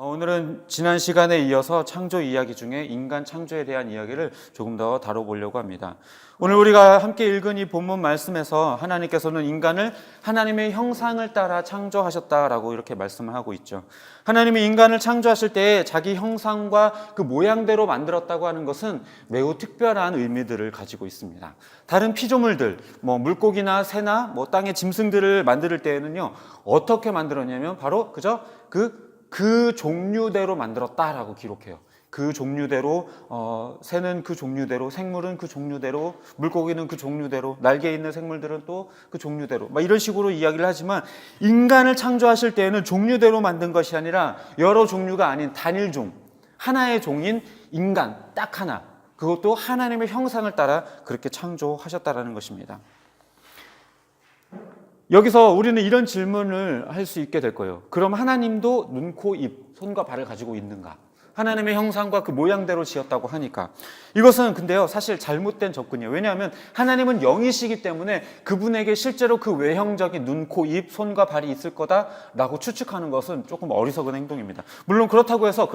오늘은 지난 시간에 이어서 창조 이야기 중에 인간 창조에 대한 이야기를 조금 더 다뤄보려고 합니다. 오늘 우리가 함께 읽은 이 본문 말씀에서 하나님께서는 인간을 하나님의 형상을 따라 창조하셨다라고 이렇게 말씀을 하고 있죠. 하나님이 인간을 창조하실 때 자기 형상과 그 모양대로 만들었다고 하는 것은 매우 특별한 의미들을 가지고 있습니다. 다른 피조물들, 물고기나 새나 땅의 짐승들을 만들 때에는요, 어떻게 만들었냐면 바로 그저 그 종류대로 만들었다라고 기록해요. 그 종류대로, 새는 그 종류대로, 생물은 그 종류대로, 물고기는 그 종류대로, 날개 있는 생물들은 또 그 종류대로, 이런 식으로 이야기를 하지만 인간을 창조하실 때에는 종류대로 만든 것이 아니라 여러 종류가 아닌 단일종, 하나의 종인 인간 딱 하나, 그것도 하나님의 형상을 따라 그렇게 창조하셨다라는 것입니다. 여기서 우리는 이런 질문을 할 수 있게 될 거예요. 그럼 하나님도 눈, 코, 입, 손과 발을 가지고 있는가? 하나님의 형상과 그 모양대로 지었다고 하니까. 이것은 근데요, 사실 잘못된 접근이에요. 왜냐하면 하나님은 영이시기 때문에 그분에게 실제로 그 외형적인 눈, 코, 입, 손과 발이 있을 거다라고 추측하는 것은 조금 어리석은 행동입니다. 물론 그렇다고 해서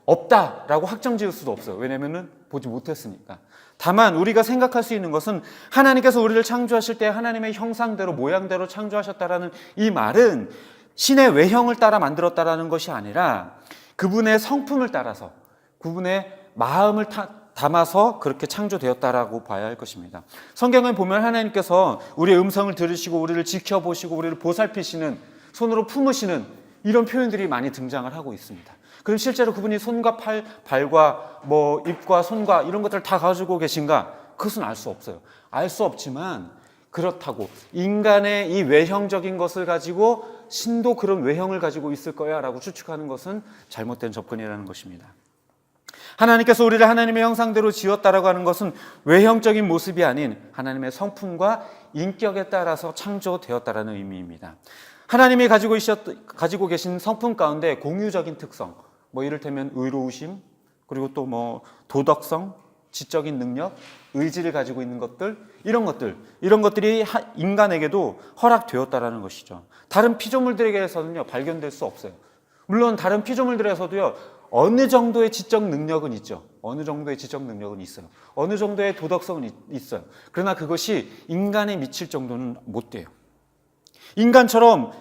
없다라고 확정 지을 수도 없어요. 왜냐하면 보지 못했으니까. 다만 우리가 생각할 수 있는 것은 하나님께서 우리를 창조하실 때 하나님의 형상대로 모양대로 창조하셨다라는 이 말은 신의 외형을 따라 만들었다라는 것이 아니라 그분의 성품을 따라서 그분의 마음을 담아서 그렇게 창조되었다라고 봐야 할 것입니다. 성경을 보면 하나님께서 우리의 음성을 들으시고 우리를 지켜보시고 우리를 보살피시는, 손으로 품으시는 이런 표현들이 많이 등장을 하고 있습니다. 그럼 실제로 그분이 손과 발과 입과 손과 이런 것들을 다 가지고 계신가? 그것은 알 수 없어요. 알 수 없지만 그렇다고 인간의 이 외형적인 것을 가지고 신도 그런 외형을 가지고 있을 거야 라고 추측하는 것은 잘못된 접근이라는 것입니다. 하나님께서 우리를 하나님의 형상대로 지었다라고 하는 것은 외형적인 모습이 아닌 하나님의 성품과 인격에 따라서 창조되었다라는 의미입니다. 하나님이 가지고 계신 성품 가운데 공유적인 특성, 이를테면 의로우심, 그리고 또 도덕성, 지적인 능력, 의지를 가지고 있는 것들, 이런 것들이 인간에게도 허락되었다라는 것이죠. 다른 피조물들에게서는요, 발견될 수 없어요. 물론 다른 피조물들에서도요, 어느 정도의 지적 능력은 있죠. 어느 정도의 지적 능력은 있어요. 어느 정도의 도덕성은 있어요. 그러나 그것이 인간에 미칠 정도는 못 돼요. 인간처럼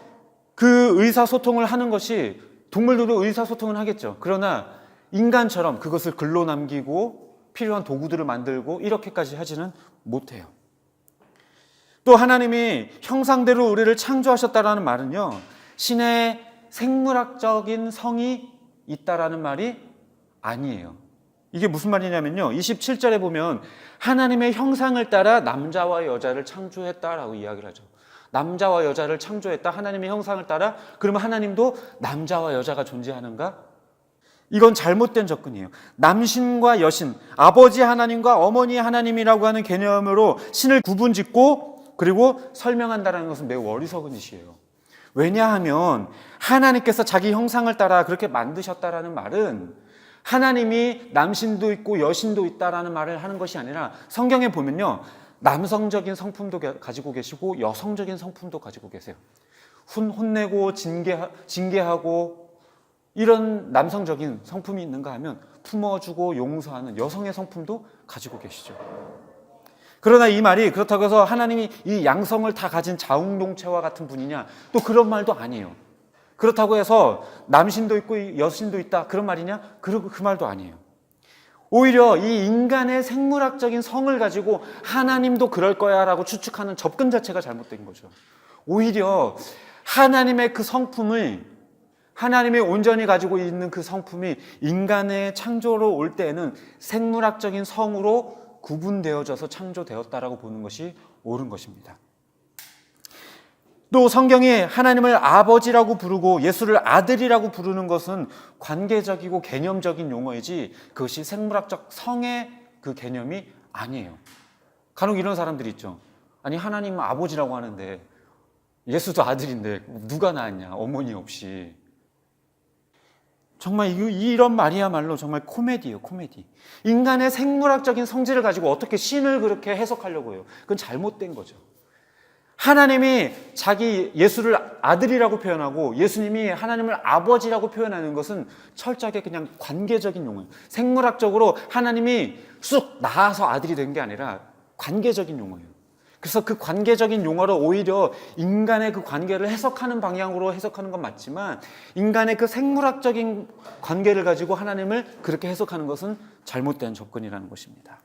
그 의사소통을 하는 것이, 동물들도 의사소통은 하겠죠. 그러나 인간처럼 그것을 글로 남기고 필요한 도구들을 만들고 이렇게까지 하지는 못해요. 또 하나님이 형상대로 우리를 창조하셨다라는 말은요, 신의 생물학적인 성이 있다라는 말이 아니에요. 이게 무슨 말이냐면요, 27절에 보면 하나님의 형상을 따라 남자와 여자를 창조했다라고 이야기를 하죠. 남자와 여자를 창조했다, 하나님의 형상을 따라. 그러면 하나님도 남자와 여자가 존재하는가? 이건 잘못된 접근이에요. 남신과 여신, 아버지 하나님과 어머니 하나님이라고 하는 개념으로 신을 구분짓고 그리고 설명한다는 것은 매우 어리석은 짓이에요. 왜냐하면 하나님께서 자기 형상을 따라 그렇게 만드셨다라는 말은 하나님이 남신도 있고 여신도 있다라는 말을 하는 것이 아니라, 성경에 보면요, 남성적인 성품도 가지고 계시고 여성적인 성품도 가지고 계세요. 혼내고 징계하고 이런 남성적인 성품이 있는가 하면 품어주고 용서하는 여성의 성품도 가지고 계시죠. 그러나 이 말이 그렇다고 해서 하나님이 이 양성을 다 가진 자웅동체와 같은 분이냐? 또 그런 말도 아니에요. 그렇다고 해서 남신도 있고 여신도 있다, 그런 말이냐? 그 말도 아니에요. 오히려 이 인간의 생물학적인 성을 가지고 하나님도 그럴 거야 라고 추측하는 접근 자체가 잘못된 거죠. 오히려 하나님의 그 성품을, 하나님이 온전히 가지고 있는 그 성품이 인간의 창조로 올 때에는 생물학적인 성으로 구분되어져서 창조되었다라고 보는 것이 옳은 것입니다. 또 성경이 하나님을 아버지라고 부르고 예수를 아들이라고 부르는 것은 관계적이고 개념적인 용어이지 그것이 생물학적 성의 그 개념이 아니에요. 간혹 이런 사람들이 있죠. 아니, 하나님은 아버지라고 하는데 예수도 아들인데 누가 낳았냐, 어머니 없이. 정말 이런 말이야말로 정말 코미디예요, 코미디. 인간의 생물학적인 성질을 가지고 어떻게 신을 그렇게 해석하려고 해요. 그건 잘못된 거죠. 하나님이 자기 예수를 아들이라고 표현하고 예수님이 하나님을 아버지라고 표현하는 것은 철저하게 그냥 관계적인 용어예요. 생물학적으로 하나님이 쑥 나아서 아들이 된 게 아니라 관계적인 용어예요. 그래서 그 관계적인 용어를 오히려 인간의 그 관계를 해석하는 방향으로 해석하는 건 맞지만 인간의 그 생물학적인 관계를 가지고 하나님을 그렇게 해석하는 것은 잘못된 접근이라는 것입니다.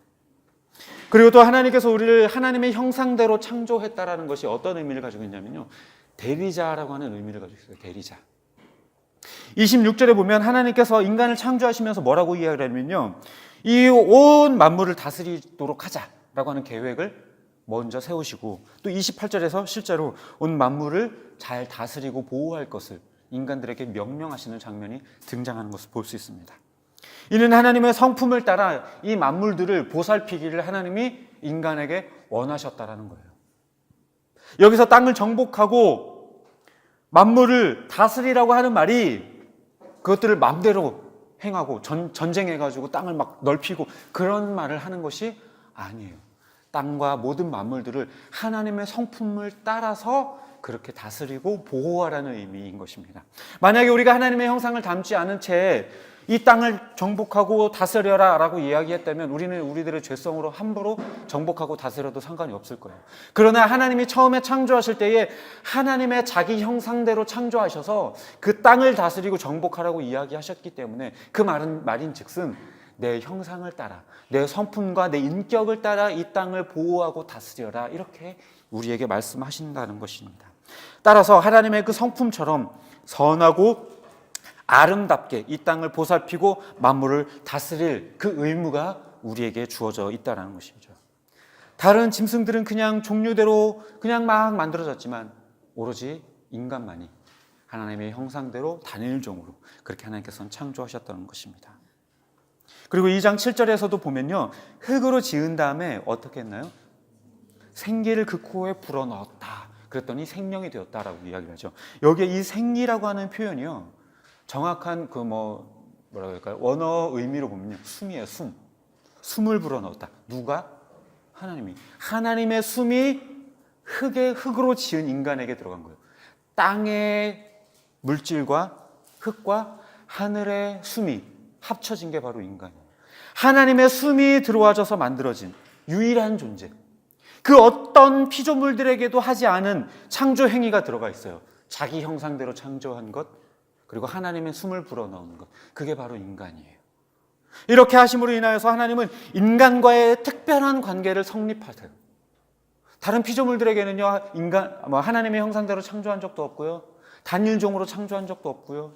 그리고 또 하나님께서 우리를 하나님의 형상대로 창조했다라는 것이 어떤 의미를 가지고 있냐면요, 대리자라고 하는 의미를 가지고 있어요. 대리자. 26절에 보면 하나님께서 인간을 창조하시면서 뭐라고 이야기를 하냐면요, 이 온 만물을 다스리도록 하자라고 하는 계획을 먼저 세우시고, 또 28절에서 실제로 온 만물을 잘 다스리고 보호할 것을 인간들에게 명령하시는 장면이 등장하는 것을 볼 수 있습니다. 이는 하나님의 성품을 따라 이 만물들을 보살피기를 하나님이 인간에게 원하셨다라는 거예요. 여기서 땅을 정복하고 만물을 다스리라고 하는 말이 그것들을 마음대로 행하고 전쟁해가지고 땅을 막 넓히고 그런 말을 하는 것이 아니에요. 땅과 모든 만물들을 하나님의 성품을 따라서 그렇게 다스리고 보호하라는 의미인 것입니다. 만약에 우리가 하나님의 형상을 닮지 않은 채 이 땅을 정복하고 다스려라 라고 이야기했다면 우리는 우리들의 죄성으로 함부로 정복하고 다스려도 상관이 없을 거예요. 그러나 하나님이 처음에 창조하실 때에 하나님의 자기 형상대로 창조하셔서 그 땅을 다스리고 정복하라고 이야기하셨기 때문에 그 말인즉슨 내 형상을 따라 내 성품과 내 인격을 따라 이 땅을 보호하고 다스려라, 이렇게 우리에게 말씀하신다는 것입니다. 따라서 하나님의 그 성품처럼 선하고 아름답게 이 땅을 보살피고 만물을 다스릴 그 의무가 우리에게 주어져 있다는 것이죠. 다른 짐승들은 그냥 종류대로 그냥 막 만들어졌지만 오로지 인간만이 하나님의 형상대로 단일종으로 그렇게 하나님께서는 창조하셨다는 것입니다. 그리고 2장 7절에서도 보면요, 흙으로 지은 다음에 어떻게 했나요? 생기를 그 코에 불어넣었다. 그랬더니 생명이 되었다라고 이야기를 하죠. 여기에 이 생리라고 하는 표현이요, 정확한 그 뭐라고 할까요? 원어 의미로 보면요, 숨이에요. 숨을 불어넣었다. 누가? 하나님이. 하나님의 숨이 흙으로 지은 인간에게 들어간 거예요. 땅의 물질과 흙과 하늘의 숨이 합쳐진 게 바로 인간이에요. 하나님의 숨이 들어와져서 만들어진 유일한 존재. 그 어떤 피조물들에게도 하지 않은 창조 행위가 들어가 있어요. 자기 형상대로 창조한 것, 그리고 하나님의 숨을 불어넣은 것, 그게 바로 인간이에요. 이렇게 하심으로 인하여서 하나님은 인간과의 특별한 관계를 성립하세요. 다른 피조물들에게는요, 하나님의 형상대로 창조한 적도 없고요, 단일종으로 창조한 적도 없고요,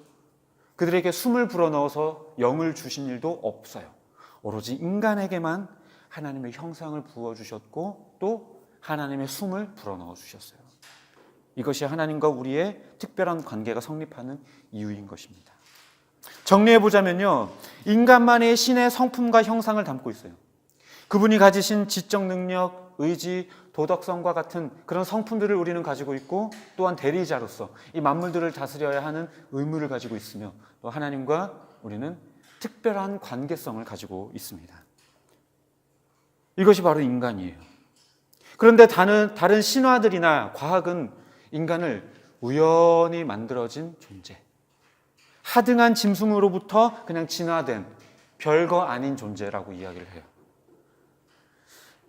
그들에게 숨을 불어넣어서 영을 주신 일도 없어요. 오로지 인간에게만 하나님의 형상을 부어주셨고 또 하나님의 숨을 불어넣어 주셨어요. 이것이 하나님과 우리의 특별한 관계가 성립하는 이유인 것입니다. 정리해보자면요, 인간만이 신의 성품과 형상을 담고 있어요. 그분이 가지신 지적 능력, 의지, 도덕성과 같은 그런 성품들을 우리는 가지고 있고, 또한 대리자로서 이 만물들을 다스려야 하는 의무를 가지고 있으며, 또 하나님과 우리는 특별한 관계성을 가지고 있습니다. 이것이 바로 인간이에요. 그런데 다른 신화들이나 과학은 인간을 우연히 만들어진 존재, 하등한 짐승으로부터 그냥 진화된 별거 아닌 존재라고 이야기를 해요.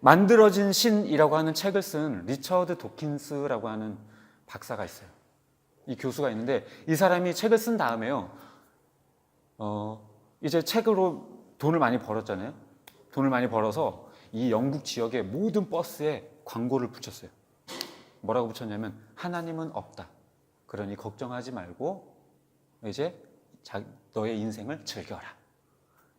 만들어진 신이라고 하는 책을 쓴 리처드 도킨스라고 하는 박사가 있어요. 이 교수가 있는데 이 사람이 책을 쓴 다음에요, 이제 책으로 돈을 많이 벌었잖아요. 돈을 많이 벌어서 이 영국 지역의 모든 버스에 광고를 붙였어요. 뭐라고 붙였냐면, 하나님은 없다. 그러니 걱정하지 말고 이제 너의 인생을 즐겨라.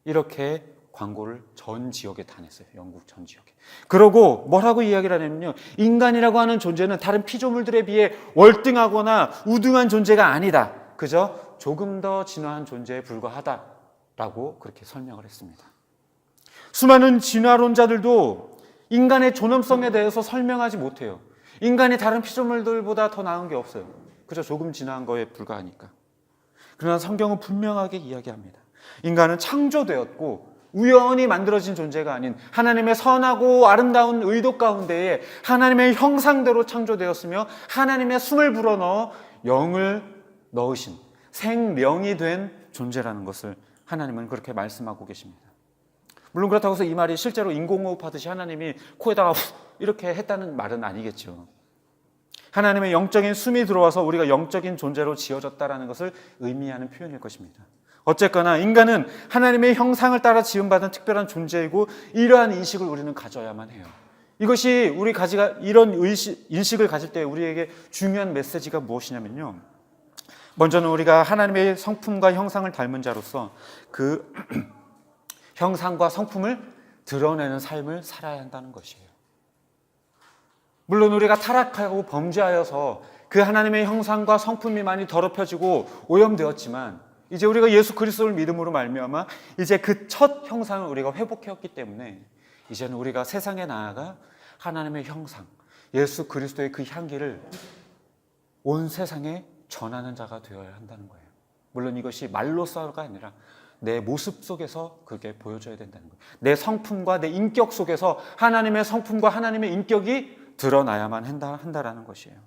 이렇게 광고를 전 지역에 다 냈어요. 영국 전 지역에. 그러고 뭐라고 이야기를 하냐면요, 인간이라고 하는 존재는 다른 피조물들에 비해 월등하거나 우등한 존재가 아니다. 그저 조금 더 진화한 존재에 불과하다라고 그렇게 설명을 했습니다. 수많은 진화론자들도 인간의 존엄성에 대해서 설명하지 못해요. 인간이 다른 피조물들보다 더 나은 게 없어요. 그저 조금 진화한 거에 불과하니까. 그러나 성경은 분명하게 이야기합니다. 인간은 창조되었고 우연히 만들어진 존재가 아닌 하나님의 선하고 아름다운 의도 가운데에 하나님의 형상대로 창조되었으며 하나님의 숨을 불어넣어 영을 넣으신 생명이 된 존재라는 것을 하나님은 그렇게 말씀하고 계십니다. 물론 그렇다고 해서 이 말이 실제로 인공호흡 하듯이 하나님이 코에다가 이렇게 했다는 말은 아니겠죠. 하나님의 영적인 숨이 들어와서 우리가 영적인 존재로 지어졌다는 것을 의미하는 표현일 것입니다. 어쨌거나 인간은 하나님의 형상을 따라 지음받은 특별한 존재이고 이러한 인식을 우리는 가져야만 해요. 이것이 우리 이런 인식을 가질 때 우리에게 중요한 메시지가 무엇이냐면요. 먼저는 우리가 하나님의 성품과 형상을 닮은 자로서 그 형상과 성품을 드러내는 삶을 살아야 한다는 것이에요. 물론 우리가 타락하고 범죄하여서 그 하나님의 형상과 성품이 많이 더럽혀지고 오염되었지만 이제 우리가 예수 그리스도를 믿음으로 말미암아 이제 그 첫 형상을 우리가 회복해왔기 때문에 이제는 우리가 세상에 나아가 하나님의 형상, 예수 그리스도의 그 향기를 온 세상에 전하는 자가 되어야 한다는 거예요. 물론 이것이 말로서가 아니라 내 모습 속에서 그게 보여져야 된다는 거예요. 내 성품과 내 인격 속에서 하나님의 성품과 하나님의 인격이 드러나야만 한다라는 것이에요.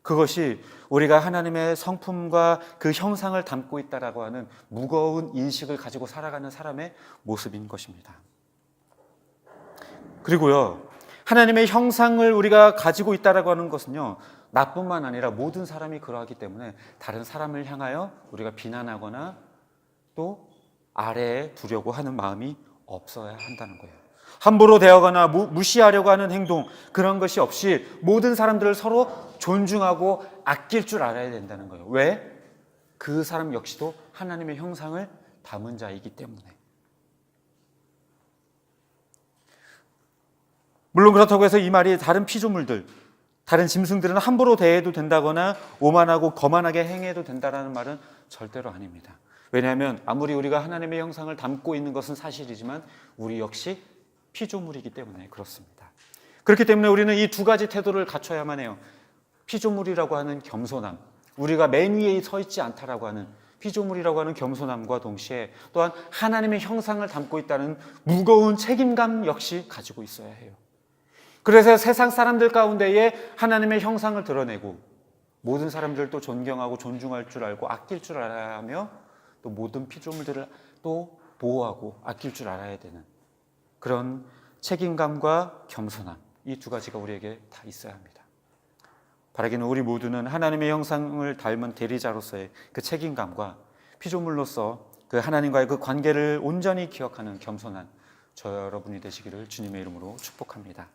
그것이 우리가 하나님의 성품과 그 형상을 담고 있다라고 하는 무거운 인식을 가지고 살아가는 사람의 모습인 것입니다. 그리고요, 하나님의 형상을 우리가 가지고 있다라고 하는 것은요, 나뿐만 아니라 모든 사람이 그러하기 때문에 다른 사람을 향하여 우리가 비난하거나 또 아래에 두려고 하는 마음이 없어야 한다는 거예요. 함부로 대하거나 무시하려고 하는 행동, 그런 것이 없이 모든 사람들을 서로 존중하고 아낄 줄 알아야 된다는 거예요. 왜? 그 사람 역시도 하나님의 형상을 담은 자이기 때문에. 물론 그렇다고 해서 이 말이 다른 피조물들, 다른 짐승들은 함부로 대해도 된다거나 오만하고 거만하게 행해도 된다는 말은 절대로 아닙니다. 왜냐하면 아무리 우리가 하나님의 형상을 담고 있는 것은 사실이지만 우리 역시 피조물이기 때문에 그렇습니다. 그렇기 때문에 우리는 이 두 가지 태도를 갖춰야만 해요. 피조물이라고 하는 겸손함, 우리가 맨 위에 서 있지 않다라고 하는 피조물이라고 하는 겸손함과 동시에 또한 하나님의 형상을 담고 있다는 무거운 책임감 역시 가지고 있어야 해요. 그래서 세상 사람들 가운데에 하나님의 형상을 드러내고 모든 사람들도 존경하고 존중할 줄 알고 아낄 줄 알아야 하며 또 모든 피조물들을 또 보호하고 아낄 줄 알아야 되는 그런 책임감과 겸손함, 이 두 가지가 우리에게 다 있어야 합니다. 바라기는 우리 모두는 하나님의 형상을 닮은 대리자로서의 그 책임감과 피조물로서 그 하나님과의 그 관계를 온전히 기억하는 겸손한 저 여러분이 되시기를 주님의 이름으로 축복합니다.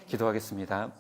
기도하겠습니다.